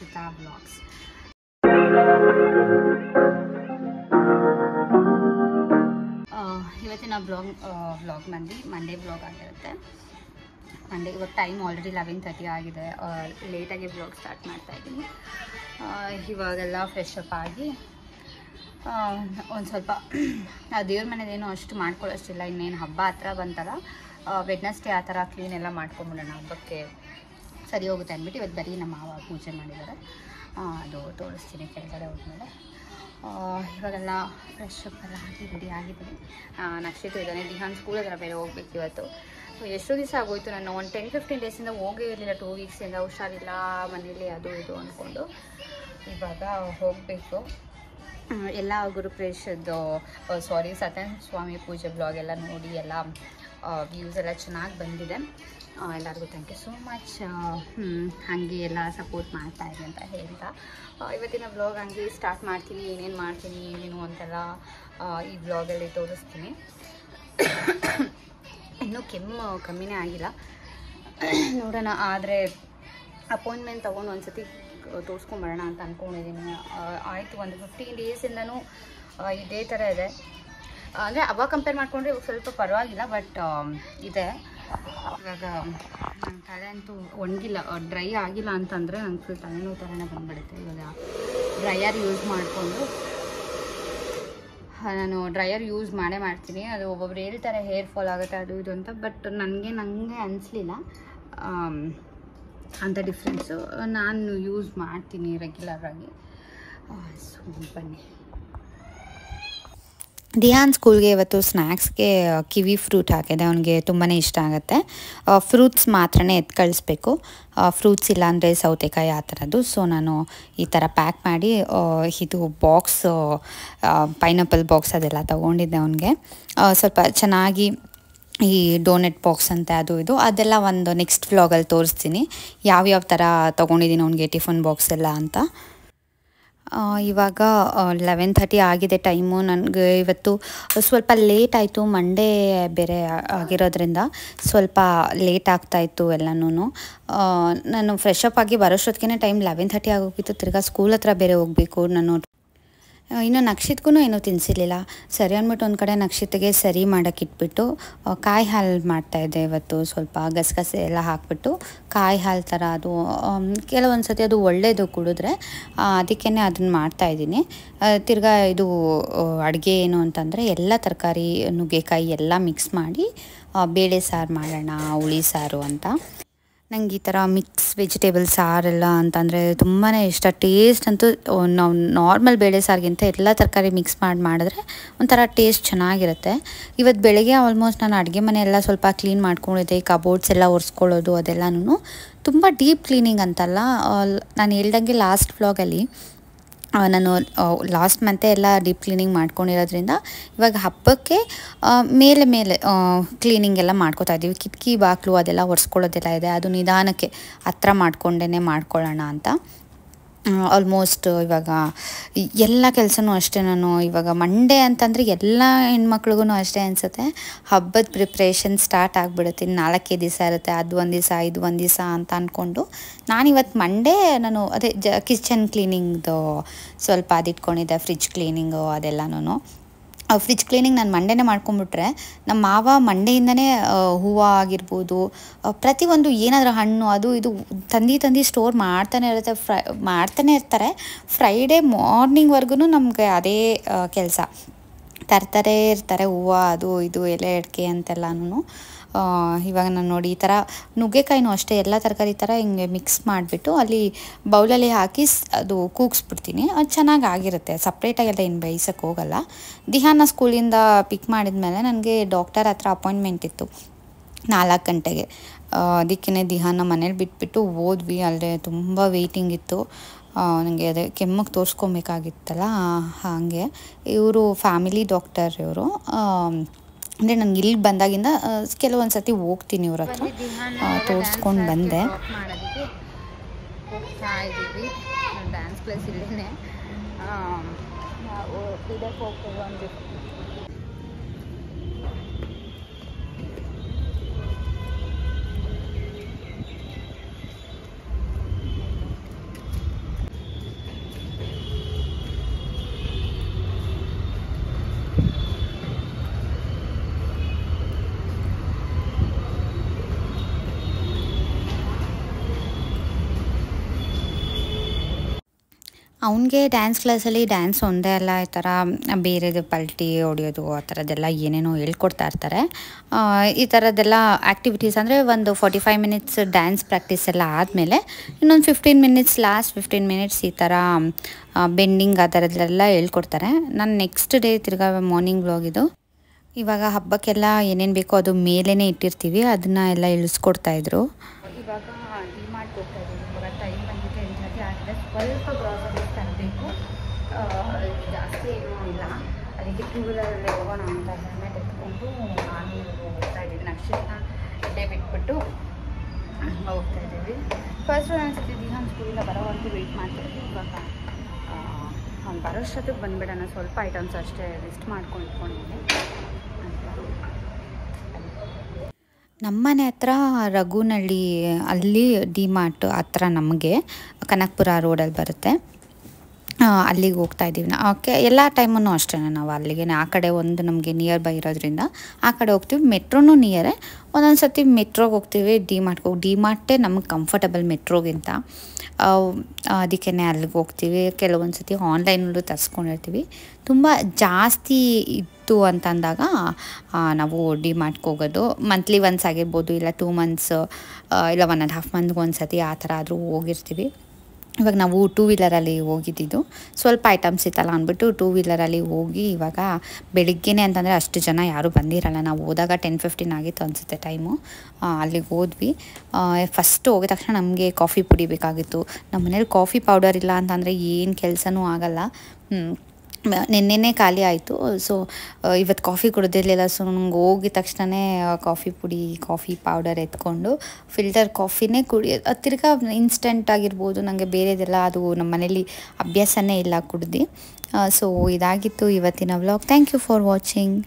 ನಕ್ಷಿತಾ blogs. ಇವತ್ತಿನ blog Monday blog ಆಗಿರುತ್ತೆ. Monday ಇವಾಗ ಟೈಮ್ ಆಲ್ರೆಡಿ 11:30 ಆಗಿದೆ. ಲೇಟಾಗಿ ಬ್ಲಾಗ್ ಸ್ಟಾರ್ಟ್ ಮಾಡ್ತಾಯಿದ್ದೀನಿ. ಇವಾಗೆಲ್ಲ ಫ್ರೆಶ್ ಅಪ್ ಆಗಿ ಒಂದು ಸ್ವಲ್ಪ ದೇವ್ರ ಮನೆಯದೇನು ಅಷ್ಟು ಮಾಡ್ಕೊಳ್ಳೋಷ್ಟಿಲ್ಲ. ಇನ್ನೇನು ಹಬ್ಬ ಹತ್ರ ಬಂತಲ್ಲ, ವೆಡ್ನೆಸ್ಡೇ ಆ ಥರ ಕ್ಲೀನ್ ಎಲ್ಲ ಮಾಡ್ಕೊಂಬಿಡೋಣ, ಹಬ್ಬಕ್ಕೆ ಸರಿ ಹೋಗುತ್ತೆ ಅಂದ್ಬಿಟ್ಟು ಇವತ್ತು ಬರೀ ನಮ್ಮ ಮಾವ ಪೂಜೆ ಮಾಡಿದ್ದಾರೆ. ಅದು ತೋರಿಸ್ತೀನಿ ಕೆಳಗಡೆ ಹೋದ್ಮೇಲೆ. ಇವಾಗೆಲ್ಲ ಫ್ರೆಶ್ ಅಪ್ ಎಲ್ಲ ಆಗಿ ರೆಡಿ ಆಗಿದ್ದೀನಿ. ನಕ್ಷಿತ ಇದ್ದಾನೆ, ದಿಹಾನ್ ಸ್ಕೂಲ್ ಹತ್ರ ಬೇರೆ ಹೋಗ್ಬೇಕು ಇವತ್ತು. ಎಷ್ಟೋ ದಿವಸ ಆಗೋಯ್ತು, ನಾನು ಒಂದು 10-15 ಡೇಸಿಂದ ಹೋಗೇ ಇರಲಿಲ್ಲ. 2 ವೀಕ್ಸಿಂದ ಹುಷಾರಿಲ್ಲ ಮನೇಲಿ ಅದು ಇದು ಅಂದ್ಕೊಂಡು. ಇವಾಗ ಹೋಗಬೇಕು. ಎಲ್ಲ ಗುರುಪ್ರವೇಶದ್ದು ಸತ್ಯನಾರಾಯಣ ಸ್ವಾಮಿ ಪೂಜೆ ಬ್ಲಾಗ್ ಎಲ್ಲ ನೋಡಿ ಎಲ್ಲ ವ್ಯೂಸ್ ಎಲ್ಲ ಚೆನ್ನಾಗಿ ಬಂದಿದೆ. ಎಲ್ಲರಿಗೂ ಥ್ಯಾಂಕ್ ಯು ಸೋ ಮಚ್. ಹಾಗೆ ಎಲ್ಲ ಸಪೋರ್ಟ್ ಮಾಡ್ತಾಯಿದೆ ಅಂತ ಹೇಳ್ತಾ ಇವತ್ತಿನ ಬ್ಲಾಗ್ ಹಂಗೆ ಸ್ಟಾರ್ಟ್ ಮಾಡ್ತೀನಿ. ಏನೇನು ಮಾಡ್ತೀನಿ ಏನೇನು ಅಂತೆಲ್ಲ ಈ ಬ್ಲಾಗಲ್ಲಿ ತೋರಿಸ್ತೀನಿ. ಇನ್ನೂ ಕೆಮ್ಮು ಕಮ್ಮಿನೇ ಆಗಿಲ್ಲ, ನೋಡೋಣ. ಆದರೆ ಅಪಾಯಿಂಟ್ಮೆಂಟ್ ತೊಗೊಂಡು ಒಂದು ಸತಿ ತೋರಿಸ್ಕೊಂಬರೋಣ ಅಂತ ಅಂದ್ಕೊಂಡಿದ್ದೀನಿ. ಆಯಿತು, ಒಂದು 15 ಡೇಸಿಂದನೂ ಇದೇ ಥರ ಇದೆ. ಅಂದರೆ ಅವಾಗ ಕಂಪೇರ್ ಮಾಡಿಕೊಂಡ್ರೆ ಇವಾಗ ಸ್ವಲ್ಪ ಪರವಾಗಿಲ್ಲ, ಬಟ್ ಇದೆ. ಇವಾಗ ನನ್ನ ತಲೆ ಅಂತೂ ಒಣಗಿಲ್ಲ, ಡ್ರೈ ಆಗಿಲ್ಲ ಅಂತಂದರೆ ನಂಗೆ ಫುಲ್ ತಲೆನೋವು ಥರನೇ ಬಂದುಬಿಡುತ್ತೆ. ಇವಾಗ ಡ್ರೈಯರ್ ಯೂಸ್ ಮಾಡಿಕೊಂಡು ನಾನು ಡ್ರೈಯರ್ ಯೂಸ್ ಮಾಡ್ತೀನಿ. ಅದು ಒಬ್ಬೊಬ್ರು ಹೇಳ್ತಾರೆ ಹೇರ್ ಫಾಲ್ ಆಗುತ್ತೆ ಅದು ಇದು ಅಂತ, ಬಟ್ ನನಗೆ ಅನಿಸ್ಲಿಲ್ಲ ಅಂಥ ಡಿಫ್ರೆನ್ಸು. ನಾನು ಯೂಸ್ ಮಾಡ್ತೀನಿ ರೆಗ್ಯುಲರಾಗಿ. ಸೊ ಬನ್ನಿ. ದಿಹಾನ್ ಸ್ಕೂಲ್ಗೆ ಇವತ್ತು ಸ್ನ್ಯಾಕ್ಸ್ಗೆ ಕಿವಿ ಫ್ರೂಟ್ ಹಾಕಿದೆ. ಅವನಿಗೆ ತುಂಬಾ ಇಷ್ಟ ಆಗುತ್ತೆ. ಫ್ರೂಟ್ಸ್ ಮಾತ್ರನೇ ಎತ್ತು ಕಳಿಸ್ಬೇಕು, ಫ್ರೂಟ್ಸ್ ಇಲ್ಲಾಂದರೆ ಸೌತೆಕಾಯಿ ಆ ಥರದ್ದು. ಸೊ ನಾನು ಈ ಥರ ಪ್ಯಾಕ್ ಮಾಡಿ ಇದು ಬಾಕ್ಸ್, ಪೈನಾಪಲ್ ಬಾಕ್ಸ್ ಅದೆಲ್ಲ ತೊಗೊಂಡಿದ್ದೆ ಅವನಿಗೆ. ಸ್ವಲ್ಪ ಚೆನ್ನಾಗಿ ಈ ಡೋನೆಟ್ ಬಾಕ್ಸ್ ಅಂತೆ ಅದು ಇದು ಅದೆಲ್ಲ ಒಂದು ನೆಕ್ಸ್ಟ್ ವ್ಲಾಗಲ್ಲಿ ತೋರಿಸ್ತೀನಿ, ಯಾವ್ಯಾವ ಥರ ತೊಗೊಂಡಿದ್ದೀನಿ ಅವನಿಗೆ ಟಿಫನ್ ಬಾಕ್ಸ್ ಎಲ್ಲ ಅಂತ. ಇವಾಗ 11:30 ಆಗಿದೆ ಟೈಮು. ನನಗೆ ಇವತ್ತು ಸ್ವಲ್ಪ ಲೇಟ್ ಆಯಿತು, ಮಂಡೇ ಬೇರೆ ಆಗಿರೋದ್ರಿಂದ ಸ್ವಲ್ಪ ಲೇಟ್ ಆಗ್ತಾಯಿತ್ತು ಎಲ್ಲನೂ. ನಾನು ಫ್ರೆಶ್ ಅಪ್ ಆಗಿ ಬರೋಷ್ಟೊತ್ತಿಗೆ ಟೈಮ್ 11:30 ಆಗೋಗಿತ್ತು. ತಿರ್ಗಾ ಸ್ಕೂಲ್ ಹತ್ರ ಬೇರೆ ಹೋಗಬೇಕು. ನಾನು ಇನ್ನು ನಕ್ಷಿತ್ಗೂ ಏನೂ ತಿನ್ನಿಸಿರ್ಲಿಲ್ಲ. ಸರಿ ಅಂದ್ಬಿಟ್ಟು ಒಂದು ಕಡೆ ನಕ್ಷಿತ್ಗೆ ಸರಿ ಮಾಡೋಕ್ಕೆ ಇಟ್ಬಿಟ್ಟು ಕಾಯಿ ಹಾಲು ಮಾಡ್ತಾಯಿದ್ದೆ ಇವತ್ತು. ಸ್ವಲ್ಪ ಗಸಗಸೆ ಎಲ್ಲ ಹಾಕ್ಬಿಟ್ಟು ಕಾಯಿ ಹಾಲು ಥರ, ಅದು ಕೆಲವೊಂದು ಸತಿ ಅದು ಒಳ್ಳೆಯದು ಕುಡಿದ್ರೆ, ಅದಕ್ಕೇ ಅದನ್ನು ಮಾಡ್ತಾಯಿದ್ದೀನಿ. ತಿರ್ಗಾ ಇದು ಅಡುಗೆ ಏನು ಅಂತಂದರೆ ಎಲ್ಲ ತರಕಾರಿ, ನುಗ್ಗೆಕಾಯಿ ಎಲ್ಲ ಮಿಕ್ಸ್ ಮಾಡಿ ಬೇಳೆ ಸಾರು ಮಾಡೋಣ, ಹುಳಿ ಸಾರು ಅಂತ. ನಂಗೆ ಈ ಥರ ಮಿಕ್ಸ್ ವೆಜಿಟೇಬಲ್ ಸಾರೆಲ್ಲ ಅಂತಂದರೆ ತುಂಬಾ ಇಷ್ಟ. ಟೇಸ್ಟ್ ಅಂತೂ ನಾವು ನಾರ್ಮಲ್ ಬೇಳೆ ಸಾರಿಗಿಂತ ಎಲ್ಲ ತರಕಾರಿ ಮಿಕ್ಸ್ ಮಾಡಿದ್ರೆ ಒಂಥರ ಟೇಸ್ಟ್ ಚೆನ್ನಾಗಿರುತ್ತೆ. ಇವತ್ತು ಬೆಳಗ್ಗೆ ಆಲ್ಮೋಸ್ಟ್ ನಾನು ಅಡುಗೆ ಮನೆ ಎಲ್ಲ ಸ್ವಲ್ಪ ಕ್ಲೀನ್ ಮಾಡ್ಕೊಂಡಿದ್ದೆ. ಕಬೋರ್ಡ್ಸ್ ಎಲ್ಲ ಒರೆಸ್ಕೊಳ್ಳೋದು ಅದೆಲ್ಲನೂ ತುಂಬ ಡೀಪ್ ಕ್ಲೀನಿಂಗ್ ಅಂತಲ್ಲ, ನಾನು ಹೇಳ್ದಂಗೆ ಲಾಸ್ಟ್ ವ್ಲಾಗಲ್ಲಿ ನಾನು ಲಾಸ್ಟ್ ಮಂತೆ ಎಲ್ಲ ಡೀಪ್ ಕ್ಲೀನಿಂಗ್ ಮಾಡ್ಕೊಂಡಿರೋದ್ರಿಂದ ಇವಾಗ ಹಬ್ಬಕ್ಕೆ ಮೇಲೆ ಕ್ಲೀನಿಂಗ್ ಎಲ್ಲ ಮಾಡ್ಕೋತಾ ಇದ್ದೀವಿ. ಕಿಟಕಿ ಬಾಗಿಲು ಅದೆಲ್ಲ ಒರೆಸ್ಕೊಳ್ಳೋದೆಲ್ಲ ಇದೆ, ಅದು ನಿಧಾನಕ್ಕೆ ಹತ್ರ ಮಾಡ್ಕೊಳ್ಳೋಣ ಅಂತ. ಆಲ್ಮೋಸ್ಟ್ ಇವಾಗ ಎಲ್ಲ ಕೆಲಸನೂ ಅಷ್ಟೇ. ನಾನು ಇವಾಗ ಮಂಡೇ ಅಂತಂದರೆ ಎಲ್ಲ ಹೆಣ್ಮಕ್ಳಿಗೂ ಅಷ್ಟೇ ಅನಿಸುತ್ತೆ, ಹಬ್ಬದ ಪ್ರಿಪ್ರೇಷನ್ ಸ್ಟಾರ್ಟ್ ಆಗಿಬಿಡುತ್ತೆ. 4 ದಿವಸ ಇರುತ್ತೆ, ಅದು ಒಂದು ದಿವಸ ಇದು ಒಂದು ದಿವಸ ಅಂತ ಅಂದ್ಕೊಂಡು ನಾನಿವತ್ತು ಮಂಡೇ ನಾನು ಅದೇ ಕಿಚನ್ ಕ್ಲೀನಿಂಗ್ದು ಸ್ವಲ್ಪ ಅದಿಟ್ಕೊಂಡಿದ್ದೆ, ಫ್ರಿಜ್ ಕ್ಲೀನಿಂಗು ಅದೆಲ್ಲನೂ. ಫ್ರಿಜ್ ಕ್ಲೀನಿಂಗ್ ನಾನು ಮಂಡೇನೇ ಮಾಡ್ಕೊಂಬಿಟ್ರೆ, ನಮ್ಮ ಮಾವ ಮಂಡೆಯಿಂದನೇ ಹೂವು ಆಗಿರ್ಬೋದು, ಪ್ರತಿಯೊಂದು ಏನಾದರೂ ಹಣ್ಣು ಅದು ಇದು ತಂದು ಸ್ಟೋರ್ ಮಾಡ್ತಾನೆ ಇರ್ತಾರೆ. ಫ್ರೈಡೇ ಮಾರ್ನಿಂಗ್ವರೆಗೂ ನಮಗೆ ಅದೇ ಕೆಲಸ. ತರ್ತಾರೆ ಇರ್ತಾರೆ ಹೂವು ಅದು ಇದು ಎಲೆ ಅಡಿಕೆ ಅಂತೆಲ್ಲನೂ. ಇವಾಗ ನಾನು ನೋಡಿ ಈ ಥರ ನುಗ್ಗೆಕಾಯಿನೂ ಅಷ್ಟೇ ಎಲ್ಲ ತರಕಾರಿ ಥರ ಹಿಂಗೆ ಮಿಕ್ಸ್ ಮಾಡಿಬಿಟ್ಟು ಅಲ್ಲಿ ಬೌಲಲ್ಲಿ ಹಾಕಿ ಅದು ಕೂಗಿಸ್ಬಿಡ್ತೀನಿ. ಅದು ಚೆನ್ನಾಗಿ ಆಗಿರುತ್ತೆ. ಸಪ್ರೇಟಾಗೆಲ್ಲ ಏನು ಬೇಯಿಸೋಕ್ಕೆ ಹೋಗಲ್ಲ. ದಿಹಾನ ಸ್ಕೂಲಿಂದ ಪಿಕ್ ಮಾಡಿದ್ಮೇಲೆ ನನಗೆ ಡಾಕ್ಟರ್ ಹತ್ರ ಅಪಾಯಿಂಟ್ಮೆಂಟ್ ಇತ್ತು 4 ಗಂಟೆಗೆ. ಅದಕ್ಕೇ ದಿಹಾನ ಮನೇಲಿ ಬಿಟ್ಬಿಟ್ಟು ಹೋದ್ವಿ. ಅಲ್ಲದೆ ತುಂಬ ವೆಯ್ಟಿಂಗ್ ಇತ್ತು. ನನಗೆ ಅದೇ ಕೆಮ್ಮಿಗೆ ತೋರಿಸ್ಕೊಬೇಕಾಗಿತ್ತಲ್ಲ, ಹಾಗೆ. ಇವರು ಫ್ಯಾಮಿಲಿ ಡಾಕ್ಟರ್ ಇವರು. ಅಂದರೆ ನನಗೆ ಇಲ್ಲಿ ಬಂದಾಗಿಂದ ಕೆಲವೊಂದು ಸತಿ ಹೋಗ್ತೀನಿ ಇವ್ರ ಹತ್ರ, ತೋರಿಸ್ಕೊಂಡು ಬಂದೆ. ಹೋಗ್ತಾ ಇದ್ದೀವಿ ಡ್ಯಾನ್ಸ್ ಕ್ಲಾಸ್ ಇಲ್ಲೇ. ಇದಕ್ಕೆ ಹೋಗ್ತೀವಿ ಒಂದು ಅವನಿಗೆ ಡ್ಯಾನ್ಸ್ ಕ್ಲಾಸಲ್ಲಿ ಡ್ಯಾನ್ಸ್ ಒಂದೇ ಅಲ್ಲ, ಈ ಥರ ಬೇರೆದು ಪಲ್ಟಿ ಹೊಡಿಯೋದು ಆ ಥರದ್ದೆಲ್ಲ ಏನೇನೋ ಹೇಳ್ಕೊಡ್ತಾ ಇರ್ತಾರೆ. ಈ ಥರದ್ದೆಲ್ಲ ಆ್ಯಕ್ಟಿವಿಟೀಸ್ ಅಂದರೆ ಒಂದು 45 ಮಿನಿಟ್ಸ್ ಡ್ಯಾನ್ಸ್ ಪ್ರಾಕ್ಟೀಸ್ ಎಲ್ಲ ಆದಮೇಲೆ ಇನ್ನೊಂದು 15 ಮಿನಿಟ್ಸ್, ಲಾಸ್ಟ್ 15 ಮಿನಿಟ್ಸ್ ಈ ಥರ ಬೆಂಡಿಂಗ್ ಆ ಥರದ್ದೆಲ್ಲ ಹೇಳ್ಕೊಡ್ತಾರೆ. ನಾನು ನೆಕ್ಸ್ಟ್ ಡೇ ತಿರ್ಗಾ ಮಾರ್ನಿಂಗ್ ವ್ಲಾಗ್ ಇದು. ಇವಾಗ ಹಬ್ಬಕ್ಕೆಲ್ಲ ಏನೇನು ಬೇಕೋ ಅದು ಮೇಲೇ ಇಟ್ಟಿರ್ತೀವಿ, ಅದನ್ನು ಎಲ್ಲ ಇಳಿಸ್ಕೊಡ್ತಾಯಿದ್ರು. ಇವಾಗ ಡಿಮಾರ್ಟ್ ಹೋಗ್ತಾ ಇದ್ದೀವಿ. ಇವಾಗ ಟೈಮ್ ಬಂದಿದ್ದು 8:30 ಆಗಿದೆ. ಸ್ವಲ್ಪ ಗ್ರಾಸರೀಸ್ ತರಬೇಕು, ಜಾಸ್ತಿ ಏನೂ ಇಲ್ಲ. ಅದಕ್ಕೆ 2 ವೀಲರಲ್ಲಿ ಹೋಗೋಣ ಅಂತ ಹೆಲ್ಮೆಟ್ ಎತ್ಕೊಂಡು ನಾನು ಹೋಗ್ತಾ ಇದ್ದೀವಿ. ನಕ್ಷತ್ರ ಡೇ ಬಿಟ್ಬಿಟ್ಟು ಹೋಗ್ತಾ ಇದ್ದೀವಿ. ಫಸ್ಟ್ ಅನಿಸ್ತಿದ್ದೆ ದಿಹಾನ್ ಸ್ಕೂಲಿಂದ ಬರೋವರೆಗೂ ವೆಯ್ಟ್ ಮಾಡ್ತಾಯಿದ್ವಿ. ಇವಾಗ ಅವ್ನು ಬರೋಷ್ಟೊತ್ತಿಗೆ ಬಂದುಬಿಡೋಣ, ಸ್ವಲ್ಪ ಐಟಮ್ಸ್ ಅಷ್ಟೇ ಲಿಸ್ಟ್ ಮಾಡ್ಕೊಂಡು ಇಟ್ಕೊಂಡಿದ್ದೀನಿ. ನಮ್ಮನೆ ಹತ್ರ ರಘುನಹಳ್ಳಿ, ಅಲ್ಲಿ ಡಿಮಾರ್ಟ್ ಹತ್ರ ನಮಗೆ ಕನಕಪುರ ರೋಡಲ್ಲಿ ಬರುತ್ತೆ. ಅಲ್ಲಿಗೆ ಹೋಗ್ತಾ ಇದ್ದೀವಿ. ಎಲ್ಲ ಟೈಮೂ ಅಷ್ಟೇ ನಾವು ಅಲ್ಲಿಗೆ ಆ ಕಡೆ ಒಂದು ನಮಗೆ ನಿಯರ್ ಬೈ ಇರೋದ್ರಿಂದ ಆ ಕಡೆ ಹೋಗ್ತೀವಿ. ಮೆಟ್ರೋನೂ ನಿಯರೇ, ಒಂದೊಂದು ಸರ್ತಿ ಮೆಟ್ರೋಗೆ ಹೋಗ್ತೀವಿ, ಡಿಮಾರ್ಟೇ ನಮಗೆ ಕಂಫರ್ಟಬಲ್ ಮೆಟ್ರೋಗಿಂತ. ಅದಕ್ಕೆ ಅಲ್ಲಿಗೆ ಹೋಗ್ತೀವಿ. ಕೆಲವೊಂದು ಸರ್ತಿ ಆನ್ಲೈನಲ್ಲೂ ತರಿಸ್ಕೊಂಡಿರ್ತೀವಿ. ತುಂಬ ಜಾಸ್ತಿ ಇತ್ತು ಅಂತಂದಾಗ ನಾವು ಡಿಮಾರ್ಟ್ಗೆ ಹೋಗೋದು. ಮಂತ್ಲಿ ಒನ್ಸ್ ಆಗಿರ್ಬೋದು, ಇಲ್ಲ 2 ಮಂತ್ಸ್, ಇಲ್ಲ 1.5 ಮಂತ್ಗೆ ಒಂದು ಸರ್ತಿ ಆ ಥರ ಆದರೂ ಹೋಗಿರ್ತೀವಿ. ಇವಾಗ ನಾವು 2 ವೀಲರಲ್ಲಿ ಹೋಗಿದ್ದಿದ್ದು, ಸ್ವಲ್ಪ ಐಟಮ್ಸ್ ಇತ್ತಲ್ಲ ಅಂದ್ಬಿಟ್ಟು 2 ವೀಲರಲ್ಲಿ ಹೋಗಿ. ಇವಾಗ ಬೆಳಿಗ್ಗೆನೇ ಅಂತಂದರೆ ಅಷ್ಟು ಜನ ಯಾರೂ ಬಂದಿರಲ್ಲ. ನಾವು ಹೋದಾಗ 10:15 ಆಗಿತ್ತು ಅನಿಸುತ್ತೆ ಟೈಮು. ಅಲ್ಲಿಗೆ ಹೋದ್ವಿ. ಫಸ್ಟ್ ಹೋಗಿದ ತಕ್ಷಣ ನಮಗೆ ಕಾಫಿ ಪುಡಿ ಬೇಕಾಗಿತ್ತು. ನಮ್ಮ ಮನೇಲಿ ಕಾಫಿ ಪೌಡರ್ ಇಲ್ಲ ಅಂತಂದರೆ ಏನು ಕೆಲಸನೂ ಆಗಲ್ಲ. ನೆನ್ನೆನೇ ಖಾಲಿ ಆಯಿತು. ಸೊ ಇವತ್ತು ಕಾಫಿ ಕುಡಿದಿರಲಿಲ್ಲ. ಸೊ ನಂಗೆ ಹೋಗಿದ ತಕ್ಷಣವೇ ಕಾಫಿ ಪೌಡರ್ ಎತ್ಕೊಂಡು ಫಿಲ್ಟರ್ ಕಾಫಿನೇ ಕುಡಿಯೋದು. ತಿರ್ಗಾ ಇನ್ಸ್ಟೆಂಟ್ ಆಗಿರ್ಬೋದು, ನನಗೆ ಬೇರೆದೆಲ್ಲ ಅದು ನಮ್ಮ ಮನೇಲಿ ಅಭ್ಯಾಸನೇ ಇಲ್ಲ ಕುಡ್ದು. ಸೊ ಇದಾಗಿತ್ತು ಇವತ್ತಿನ vlog. Thank you for watching.